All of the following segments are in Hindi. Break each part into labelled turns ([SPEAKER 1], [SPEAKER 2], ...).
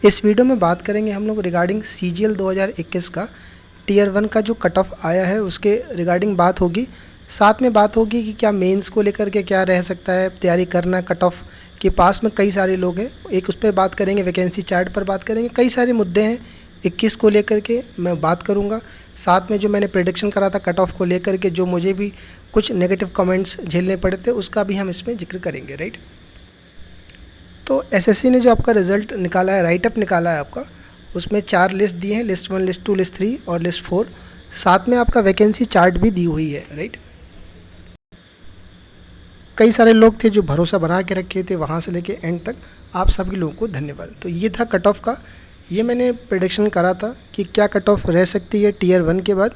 [SPEAKER 1] इस वीडियो में बात करेंगे हम लोग रिगार्डिंग CGL 2021 का टीयर 1 का जो कट ऑफ आया है उसके रिगार्डिंग बात होगी। साथ में बात होगी कि क्या मेंस को लेकर के क्या रह सकता है, तैयारी करना कट ऑफ के पास में कई सारे लोग हैं, एक उस पर बात करेंगे, वैकेंसी चार्ट पर बात करेंगे, कई सारे मुद्दे हैं 21 को लेकर के मैं बात करूंगा। साथ में जो मैंने प्रेडिक्शन करा था कट ऑफ को लेकर के, जो मुझे भी कुछ नेगेटिव कमेंट्स झेलने पड़े थे, उसका भी हम इसमें जिक्र करेंगे। राइट, तो एसएससी ने जो आपका रिजल्ट निकाला है, राइटअप निकाला है आपका, उसमें 4 लिस्ट दिए हैं, लिस्ट 1, लिस्ट 2, लिस्ट 3 और लिस्ट 4। साथ में आपका वैकेंसी चार्ट भी दी हुई है। राइट, कई सारे लोग थे जो भरोसा बना के रखे थे वहाँ से लेके एंड तक, आप सभी लोगों को धन्यवाद। तो ये था कट ऑफ का, ये मैंने प्रेडिक्शन करा था कि क्या कट ऑफ रह सकती है टीयर 1 के बाद,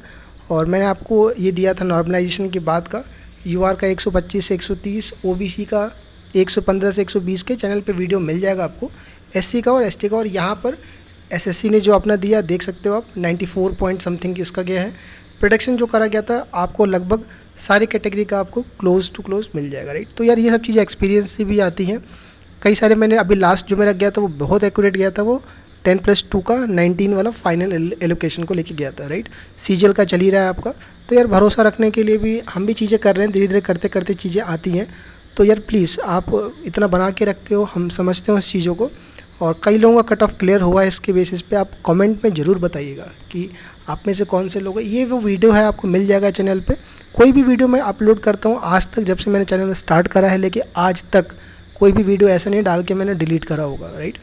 [SPEAKER 1] और मैंने आपको ये दिया था नॉर्मलाइजेशन के बाद का, यूआर का 125 से 130, ओबीसी का 115 से 120 के चैनल पे वीडियो मिल जाएगा आपको, एससी का और एसटी का। और यहाँ पर एसएससी ने जो अपना दिया देख सकते हो आप, 94 पॉइंट समथिंग इसका गया है। प्रोडक्शन जो करा गया था आपको लगभग सारी कैटेगरी का आपको क्लोज टू क्लोज मिल जाएगा। राइट, तो यार ये सब चीज़ें एक्सपीरियंस से भी आती हैं। कई सारे मैंने अभी लास्ट जो मेरा गया था वो बहुत एक्यूरेट गया था, वो 10+2 का 19 वाला फाइनल एलोकेशन को लेके गया था। राइट, सीजीएल का चल ही रहा है आपका, तो यार भरोसा रखने के लिए भी हम भी चीज़ें कर रहे हैं, धीरे धीरे करते करते चीज़ें आती हैं। तो यार प्लीज़ आप इतना बना के रखते हो, हम समझते हैं उस चीज़ों को, और कई लोगों का कट ऑफ क्लियर हुआ है इसके बेसिस पे। आप कमेंट में ज़रूर बताइएगा कि आप में से कौन से लोग हैं। ये वो वीडियो है आपको मिल जाएगा चैनल पे, कोई भी वीडियो मैं अपलोड करता हूँ आज तक, जब से मैंने चैनल स्टार्ट करा है लेके आज तक कोई भी वीडियो ऐसा नहीं डाल के मैंने डिलीट करा होगा। राइट,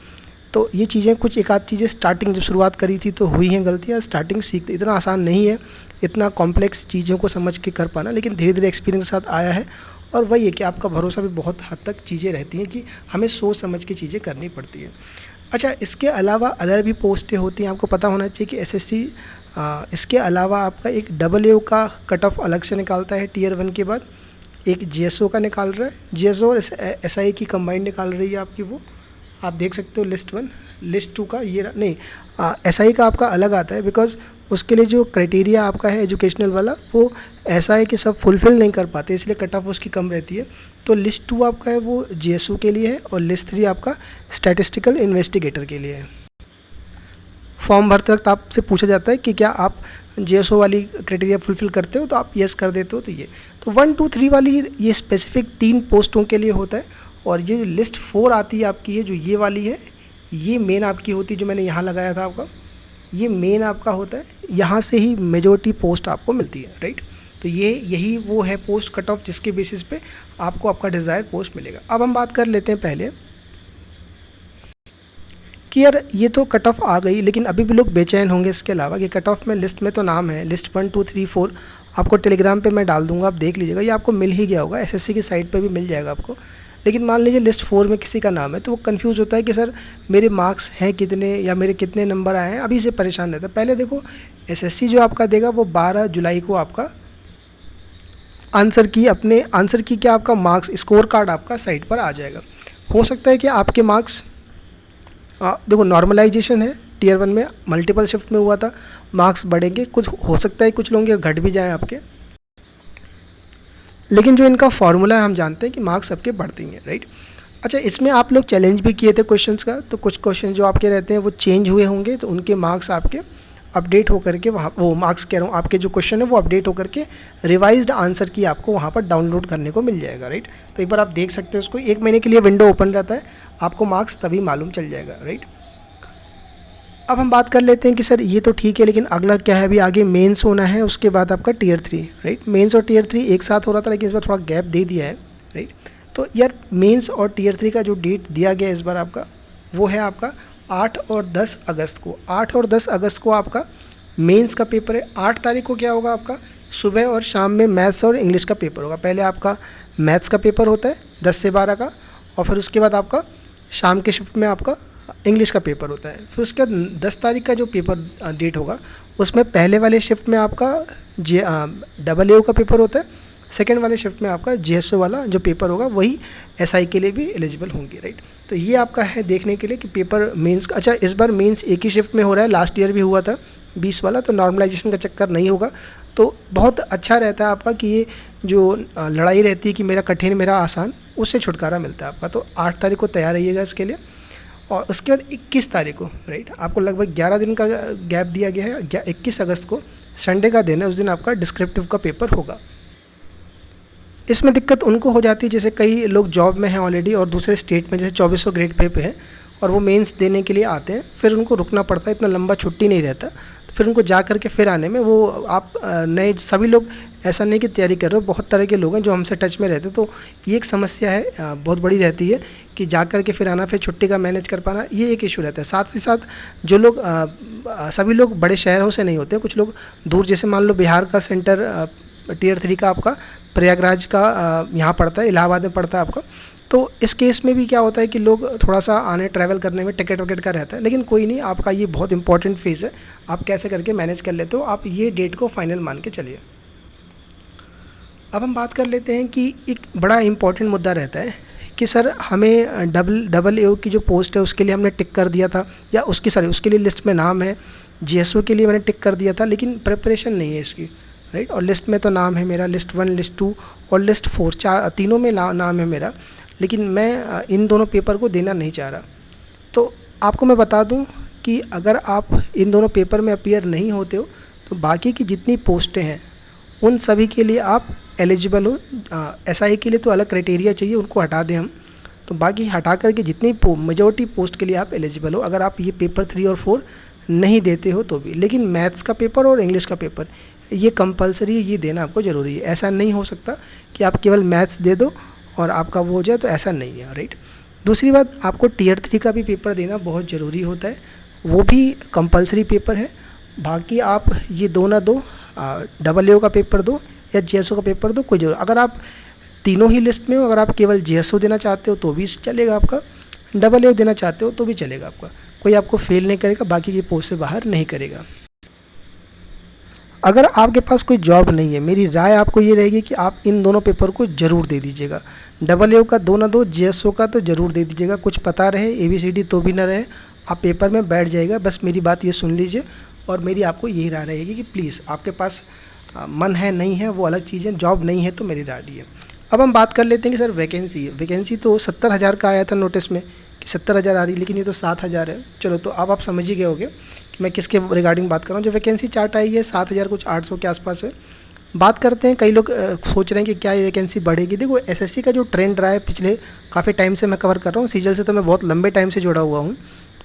[SPEAKER 1] तो ये चीज़ें कुछ एक आध चीज़ें स्टार्टिंग जब शुरुआत करी थी तो हुई हैं गलतियाँ, स्टार्टिंग सीखते इतना आसान नहीं है इतना कॉम्प्लेक्स चीज़ों को समझ के कर पाना, लेकिन धीरे धीरे एक्सपीरियंस के साथ आया है। और वही है कि आपका भरोसा भी बहुत हद तक चीज़ें रहती हैं कि हमें सोच समझ के चीज़ें करनी पड़ती है। अच्छा, इसके अलावा अदर भी पोस्टें होती हैं, आपको पता होना चाहिए कि एसएससी इसके अलावा आपका एक AA का कट ऑफ अलग से निकालता है टीयर 1 के बाद, एक जीएसओ का निकाल रहा है, जीएसओ और एसआई की कंबाइंड निकाल रही है आपकी, वो आप देख सकते हो लिस्ट 1, लिस्ट 2 का ये नहीं, एसआई का आपका अलग आता है, बिकॉज उसके लिए जो क्राइटेरिया आपका है एजुकेशनल वाला, वो एसआई के सब फुलफिल नहीं कर पाते, इसलिए कट ऑफ उसकी कम रहती है। तो लिस्ट 2 आपका है वो जीएसओ के लिए है, और लिस्ट 3 आपका स्टैटिस्टिकल इन्वेस्टिगेटर के लिए है। फॉर्म भरते वक्त आपसे पूछा जाता है कि क्या आप जीएसओ वाली क्राइटेरिया फुलफिल करते हो, तो आप यस कर देते हो। तो ये तो 1, 2, 3 वाली ये स्पेसिफिक 3 पोस्टों के लिए होता है। और ये लिस्ट 4 आती है आपकी, है जो ये वाली है, ये मेन आपकी होती है, जो मैंने यहाँ लगाया था आपका, ये मेन आपका होता है, यहाँ से ही मेजोरिटी पोस्ट आपको मिलती है। राइट, तो ये यही वो है पोस्ट कट ऑफ जिसके बेसिस पे आपको आपका डिज़ायर पोस्ट मिलेगा। अब हम बात कर लेते हैं पहले कि यार ये तो कट ऑफ आ गई, लेकिन अभी भी लोग बेचैन होंगे इसके अलावा कि कट ऑफ में लिस्ट में तो नाम है, लिस्ट 1, 2, 3, 4 आपको टेलीग्राम पे मैं डाल दूंगा, आप देख लीजिएगा, ये आपको मिल ही गया होगा, एसएससी की साइट पर भी मिल जाएगा आपको। लेकिन मान लीजिए लिस्ट 4 में किसी का नाम है, तो वो कंफ्यूज होता है कि सर मेरे मार्क्स हैं कितने या मेरे कितने नंबर आए हैं, अभी से परेशान रहता है। पहले देखो, एसएससी जो आपका देगा वो 12 जुलाई को आपका आंसर की क्या आपका मार्क्स स्कोर कार्ड आपका साइट पर आ जाएगा। हो सकता है कि आपके मार्क्स देखो नॉर्मलाइजेशन है टीयर 1 में, मल्टीपल शिफ्ट में हुआ था, मार्क्स बढ़ेंगे, कुछ हो सकता है कुछ लोगों के घट भी जाएं आपके, लेकिन जो इनका फॉर्मूला है हम जानते हैं कि मार्क्स सबके बढ़ते हैं। राइट, अच्छा, इसमें आप लोग चैलेंज भी किए थे क्वेश्चंस का, तो कुछ क्वेश्चन जो आपके रहते हैं वो चेंज हुए होंगे, तो उनके मार्क्स आपके अपडेट होकर के वहाँ, वो मार्क्स कह रहा हूँ, आपके जो क्वेश्चन है वो अपडेट होकर के रिवाइज्ड आंसर की आपको वहाँ पर डाउनलोड करने को मिल जाएगा। राइट, तो एक बार आप देख सकते हो उसको, 1 महीने के लिए विंडो ओपन रहता है, आपको मार्क्स तभी मालूम चल जाएगा। राइट, अब हम बात कर लेते हैं कि सर ये तो ठीक है, लेकिन अगला क्या है, अभी आगे मेंस होना है, उसके बाद आपका टीयर 3। राइट, मेंस और टीयर 3 एक साथ हो रहा था, लेकिन इस बार थोड़ा गैप दे दिया है। राइट, तो यार मेंस और टीयर 3 का जो डेट दिया गया इस बार आपका, वो है आपका 8 और 10 अगस्त को। 8 और 10 अगस्त को आपका मेंस का पेपर है। 8 तारीख को क्या होगा आपका, सुबह और शाम में मैथ्स और इंग्लिश का पेपर होगा। पहले आपका मैथ्स का पेपर होता है 10 से 12 का, और फिर उसके बाद आपका शाम के शिफ्ट में आपका इंग्लिश का पेपर होता है। फिर उसके बाद 10 तारीख का जो पेपर डेट होगा, उसमें पहले वाले शिफ्ट में आपका AA का पेपर होता है, सेकेंड वाले शिफ्ट में आपका जीएसओ वाला जो पेपर होगा वही एसआई के लिए भी एलिजिबल होंगे। राइट, तो ये आपका है देखने के लिए कि पेपर मेंस का। अच्छा, इस बार मेंस एक ही शिफ्ट में हो रहा है, लास्ट ईयर भी हुआ था 20 वाला, तो नॉर्मलाइजेशन का चक्कर नहीं होगा, तो बहुत अच्छा रहता है आपका कि ये जो लड़ाई रहती है कि मेरा कठिन मेरा आसान, उससे छुटकारा मिलता है आपका। तो 8 तारीख को तैयार रहिएगा इसके लिए। और उसके बाद 21 तारीख को, राइट, आपको लगभग 11 दिन का गैप दिया गया है। 21 अगस्त को संडे का दिन है, उस दिन आपका डिस्क्रिप्टिव का पेपर होगा। इसमें दिक्कत उनको हो जाती है जैसे कई लोग जॉब में हैं ऑलरेडी और दूसरे स्टेट में जैसे 2400 ग्रेड पे हैं और वो मेंस देने के लिए आते हैं, फिर उनको रुकना पड़ता है, इतना लंबा छुट्टी नहीं रहता, तो फिर उनको जा करके फिर आने में वो आप नए सभी लोग ऐसा नहीं कि तैयारी कर रहे हो, बहुत तरह के लोग हैं जो हमसे टच में रहते हैं, तो ये एक समस्या है बहुत बड़ी रहती है कि जा कर के फिर आना, फिर छुट्टी का मैनेज कर पाना, ये एक इशू रहता है। साथ ही साथ जो लोग सभी लोग बड़े शहरों से नहीं होते, कुछ लोग दूर, जैसे मान लो बिहार का सेंटर टियर 3 का आपका प्रयागराज का यहाँ पड़ता है, इलाहाबाद में पड़ता है आपका, तो इस केस में भी क्या होता है कि लोग थोड़ा सा आने ट्रैवल करने में टिकट विकेट का रहता है, लेकिन कोई नहीं, आपका ये बहुत इंपॉर्टेंट फेज़ है, आप कैसे करके मैनेज कर लेते हो, आप ये डेट को फाइनल मान के चलिए। अब हम बात कर लेते हैं कि एक बड़ा इंपॉर्टेंट मुद्दा रहता है कि सर हमें डबल ए की जो पोस्ट है उसके लिए हमने टिक कर दिया था, या उसके लिए लिस्ट में नाम है, जीएसओ के लिए मैंने टिक कर दिया था, लेकिन प्रिपरेशन नहीं है इसकी, राइट, और लिस्ट में तो नाम है मेरा, लिस्ट 1, लिस्ट 2 और लिस्ट 4, तीनों में नाम है मेरा, लेकिन मैं इन दोनों पेपर को देना नहीं चाह रहा। तो आपको मैं बता दूं कि अगर आप इन दोनों पेपर में अपीयर नहीं होते हो तो बाकी की जितनी पोस्टें हैं उन सभी के लिए आप एलिजिबल हो। एसआई के लिए तो अलग क्राइटेरिया चाहिए, उनको हटा दें हम, तो बाकी हटा करके जितनी मेजॉरिटी पोस्ट के लिए आप एलिजिबल हो, अगर आप ये पेपर 3 और 4 नहीं देते हो तो भी। लेकिन मैथ्स का पेपर और इंग्लिश का पेपर ये कंपलसरी है, ये देना आपको ज़रूरी है। ऐसा नहीं हो सकता कि आप केवल मैथ्स दे दो और आपका वो हो जाए, तो ऐसा नहीं है, राइट। दूसरी बात, आपको टियर 3 का भी पेपर देना बहुत ज़रूरी होता है, वो भी कंपलसरी पेपर है। बाकी आप ये दो ना दो, डबल ए का पेपर दो या जीएसओ का पेपर दो, कोई जरूर, अगर आप तीनों ही लिस्ट में हो, अगर आप केवल जीएसओ देना चाहते हो तो भी चलेगा आपका, डबल ए देना चाहते हो तो भी चलेगा आपका, कोई आपको फेल नहीं करेगा, बाकी की पोस्ट से बाहर नहीं करेगा। अगर आपके पास कोई जॉब नहीं है, मेरी राय आपको ये रहेगी कि आप इन दोनों पेपर को ज़रूर दे दीजिएगा। डबल ए का दो ना दो, जीएसओ का तो ज़रूर दे दीजिएगा, कुछ पता रहे एबीसीडी तो भी ना रहे, आप पेपर में बैठ जाएगा। बस मेरी बात ये सुन लीजिए, और मेरी आपको यही राय रहेगी कि प्लीज़, आपके पास मन है नहीं है वो अलग चीज़ है, जॉब नहीं है तो मेरी राय है। अब हम बात कर लेते हैं कि सर वैकेंसी तो 70,000 का आया था नोटिस में कि 70,000 आ रही, लेकिन ये तो 7,000 है। चलो, तो अब आप समझ ही गए होंगे कि मैं किसके रिगार्डिंग बात कर रहा हूँ। जो वैकेंसी चार्ट आई है 7,000 कुछ 800 के आसपास है। बात करते हैं, कई लोग सोच रहे हैं कि क्या ये वैकेंसी बढ़ेगी। देखो, एसएससी का जो ट्रेंड रहा है पिछले काफ़ी टाइम से मैं कवर कर रहा हूँ, सीजीएल से तो मैं बहुत लंबे टाइम से जुड़ा हुआ हूँ।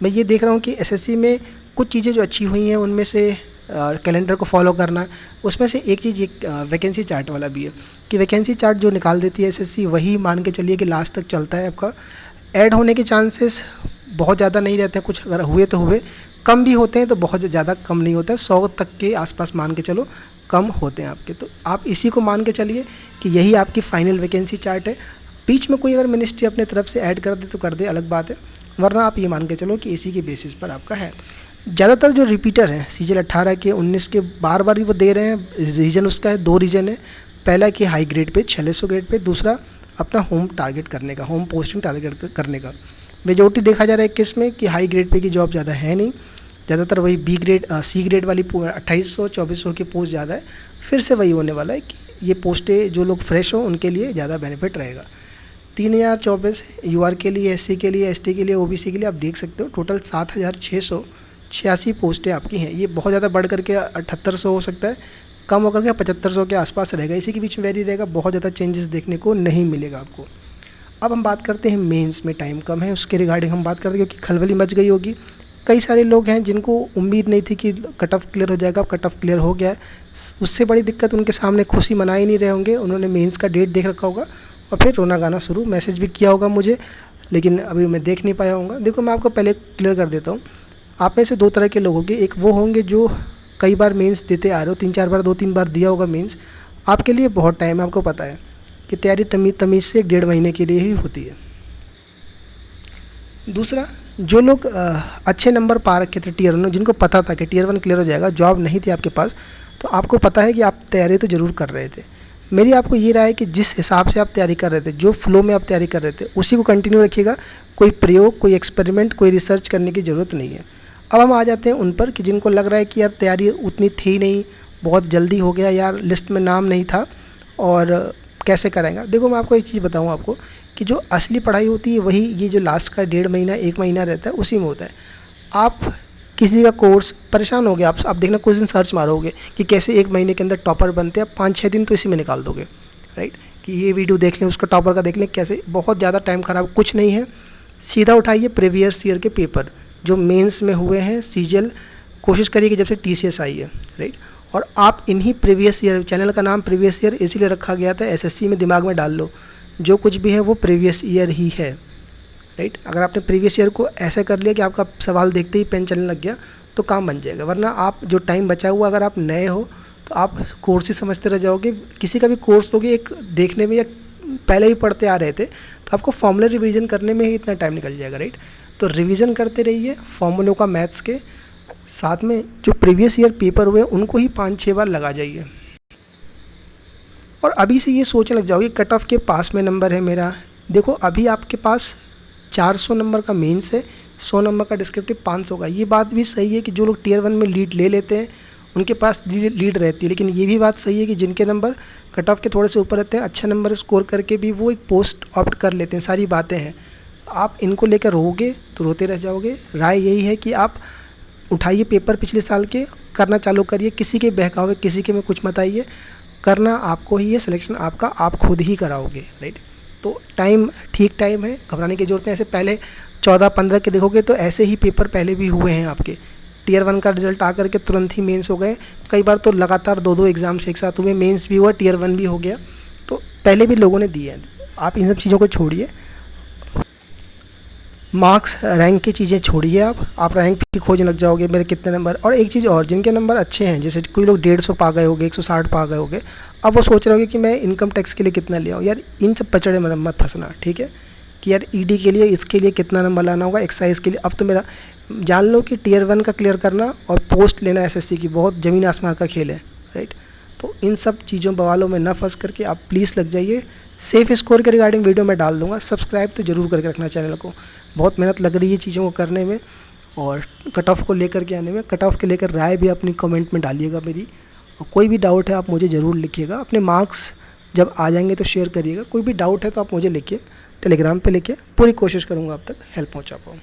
[SPEAKER 1] मैं ये देख रहा हूँ कि एसएससी में कुछ चीज़ें जो अच्छी हुई हैं, उनमें से कैलेंडर को फॉलो करना, उसमें से एक चीज़ एक वैकेंसी चार्ट वाला भी है कि वैकेंसी चार्ट जो निकाल देती है एसएससी, वही मान के चलिए कि लास्ट तक चलता है। आपका ऐड होने के चांसेस बहुत ज़्यादा नहीं रहते हैं, कुछ अगर हुए तो हुए, कम भी होते हैं तो बहुत ज़्यादा कम नहीं होता है, 100 तक के आसपास मान के चलो कम होते हैं आपके। तो आप इसी को मान के चलिए कि यही आपकी फाइनल वैकेंसी चार्ट है। बीच में कोई अगर मिनिस्ट्री अपने तरफ से ऐड कर दे तो कर दे, अलग बात है, वरना आप ये मान के चलो कि इसी के बेसिस पर आपका है। ज़्यादातर जो रिपीटर हैं सीजीएल 18 के 19 के बार बार ही वो दे रहे हैं। रीज़न उसका है, 2 रीज़न है। पहला कि high grade pay 4600 grade pay, दूसरा अपना होम टारगेट करने का, होम पोस्टिंग टारगेट करने का। मेजोरिटी देखा जा रहा है किस में कि हाई ग्रेड पे की जॉब ज़्यादा है नहीं, ज़्यादातर वही सी ग्रेड वाली 2800-2400 की पोस्ट ज़्यादा है। फिर से वही होने वाला है कि ये पोस्टें जो लोग फ्रेश हो उनके लिए ज़्यादा बेनिफिट रहेगा। 3024 यूआर के लिए, एससी के लिए, एसटी के लिए, ओबीसी के लिए आप देख सकते हो। टोटल 7686 पोस्टें आपकी हैं। ये बहुत ज़्यादा बढ़ करके 7800 हो सकता है, कम होकर के 7500 के आसपास रहेगा, इसी के बीच में वेरी रहेगा, बहुत ज़्यादा चेंजेस देखने को नहीं मिलेगा आपको। अब हम बात करते हैं मेंस में टाइम कम है उसके रिगार्डिंग हम बात करते हैं, क्योंकि खलबली मच गई होगी। कई सारे लोग हैं जिनको उम्मीद नहीं थी कि कट ऑफ क्लियर हो जाएगा, कट ऑफ क्लियर हो गया है। उससे बड़ी दिक्कत उनके सामने, खुशी मना ही नहीं रहे होंगे, उन्होंने मेंस का डेट देख रखा होगा और फिर रोना गाना शुरू। मैसेज भी किया होगा मुझे, लेकिन अभी मैं देख नहीं पाया होऊंगा। देखो, मैं आपको पहले क्लियर कर देता हूँ, आप में से 2 तरह के लोग होंगे। एक वो होंगे जो कई बार मेंस देते आ रहे हो, 3-4 बार, 2-3 बार दिया होगा मेंस, आपके लिए बहुत टाइम है, आपको पता है कि तैयारी तमीज़ से 1-1.5 महीने के लिए ही होती है। दूसरा, जो लोग अच्छे नंबर पा रखे थे टियर 1, जिनको पता था कि टियर 1 क्लियर हो जाएगा, जॉब नहीं थी आपके पास, तो आपको पता है कि आप तैयारी तो ज़रूर कर रहे थे। मेरी आपको ये राय है कि जिस हिसाब से आप तैयारी कर रहे थे, जो फ्लो में आप तैयारी कर रहे थे, उसी को कंटिन्यू रखिएगा। कोई प्रयोग, कोई एक्सपेरिमेंट, कोई रिसर्च करने की ज़रूरत नहीं है। अब हम आ जाते हैं उन पर कि जिनको लग रहा है कि यार तैयारी उतनी थी नहीं, बहुत जल्दी हो गया, यार लिस्ट में नाम नहीं था और कैसे कराएंगा। देखो, मैं आपको एक चीज़ बताऊँ आपको कि जो असली पढ़ाई होती है वही ये जो लास्ट का 1.5 महीना 1 महीना रहता है उसी में होता है। आप किसी का कोर्स परेशान हो गए, आप देखना कुछ दिन सर्च मारोगे कि कैसे 1 महीने के अंदर टॉपर बनते हैं, आप 5-6 दिन तो इसी में निकाल दोगे, राइट। कि ये वीडियो देख लें, उसका टॉपर का देख लें, कैसे बहुत ज़्यादा टाइम ख़राब कुछ नहीं है। सीधा उठाइए प्रीवियस ईयर के पेपर जो मेंस में हुए हैं, सीजीएल कोशिश करिए कि जब से टीसीएस आई है, राइट। और आप इन्हीं प्रीवियस ईयर, चैनल का नाम प्रीवियस ईयर इसीलिए रखा गया था, एसएससी में दिमाग में डाल लो, जो कुछ भी है वो प्रीवियस ईयर ही है, राइट। अगर आपने प्रीवियस ईयर को ऐसे कर लिया कि आपका सवाल देखते ही पेन चलने लग गया तो काम बन जाएगा। वरना आप जो टाइम बचा हुआ, अगर आप नए हो तो आप कोर्स ही समझते रह जाओगे। किसी का भी कोर्स लोगे एक देखने में, या पहले ही पढ़ते आ रहे थे तो आपको फॉर्मूला रिवीजन करने में ही इतना टाइम निकल जाएगा, राइट। तो रिवीजन करते रहिए फॉर्मूलों का, मैथ्स के साथ में जो प्रीवियस ईयर पेपर हुए उनको ही 5-6 बार लगा जाइए। और अभी से ये सोचने लग जाओगे कट ऑफ के पास में नंबर है मेरा। देखो अभी आपके पास 400 नंबर का मेंस है, 100 नंबर का डिस्क्रिप्टिव 500 का। ये बात भी सही है कि जो लोग टियर 1 में लीड ले लेते हैं उनके पास लीड रहती है, लेकिन ये भी बात सही है कि जिनके नंबर कट ऑफ के थोड़े से ऊपर रहते हैं, अच्छा नंबर स्कोर करके भी वो एक पोस्ट ऑप्ट कर लेते हैं। सारी बातें हैं, आप इनको लेकर रोगे तो रोते रह जाओगे। राय यही है कि आप उठाइए पेपर पिछले साल के, करना चालू करिए, किसी के बहकावे किसी के में कुछ मत आइए, करना आपको ही है, सिलेक्शन आपका, आप खुद ही कराओगे, राइट। तो टाइम ठीक टाइम है, घबराने की जरूरत है। ऐसे पहले 14-15 के देखोगे तो ऐसे ही पेपर पहले भी हुए हैं आपके। टियर 1 का रिजल्ट आकर के तुरंत ही मेंस हो गए, कई बार तो लगातार 2-2 एग्जाम्स एक साथ हुए, मेंस भी हुआ, टियर 1 भी हो गया, तो पहले भी लोगों ने दिए हैं। आप इन सब चीज़ों को छोड़िए, मार्क्स रैंक की चीज़ें छोड़िए। आप रैंक की खोजने लग जाओगे मेरे कितने नंबर। और एक चीज़ और, जिनके नंबर अच्छे हैं, जैसे कोई लोग 150 पा गए होंगे, 160 पा गए होंगे, अब वो सोच रहे होंगे कि मैं इनकम टैक्स के लिए कितना ले आऊँ। यार इन सब पचड़े में मत फंसना, ठीक है। कि यार ईडी के लिए इसके लिए कितना नंबर लाना होगा, एक्साइज के लिए। अब तो मेरा जान लो कि टियर 1 का क्लियर करना और पोस्ट लेना एसएससी की बहुत ज़मीन आसमान का खेल है, राइट। तो इन सब चीज़ों बवालों में न फंस करके आप प्लीज़ लग जाइए। सेफ स्कोर के रिगार्डिंग वीडियो मैं डाल दूंगा, सब्सक्राइब तो जरूर करके रखना चैनल को। बहुत मेहनत लग रही है चीज़ों को करने में और कट ऑफ को लेकर के आने में। कट ऑफ के लेकर राय भी अपनी कमेंट में डालिएगा मेरी, और कोई भी डाउट है आप मुझे ज़रूर लिखिएगा। अपने मार्क्स जब आ जाएंगे तो शेयर करिएगा। कोई भी डाउट है तो आप मुझे लिखिए, टेलीग्राम पे लिखिए, पूरी कोशिश करूँगा आप तक हेल्प पहुँचा पाऊँ।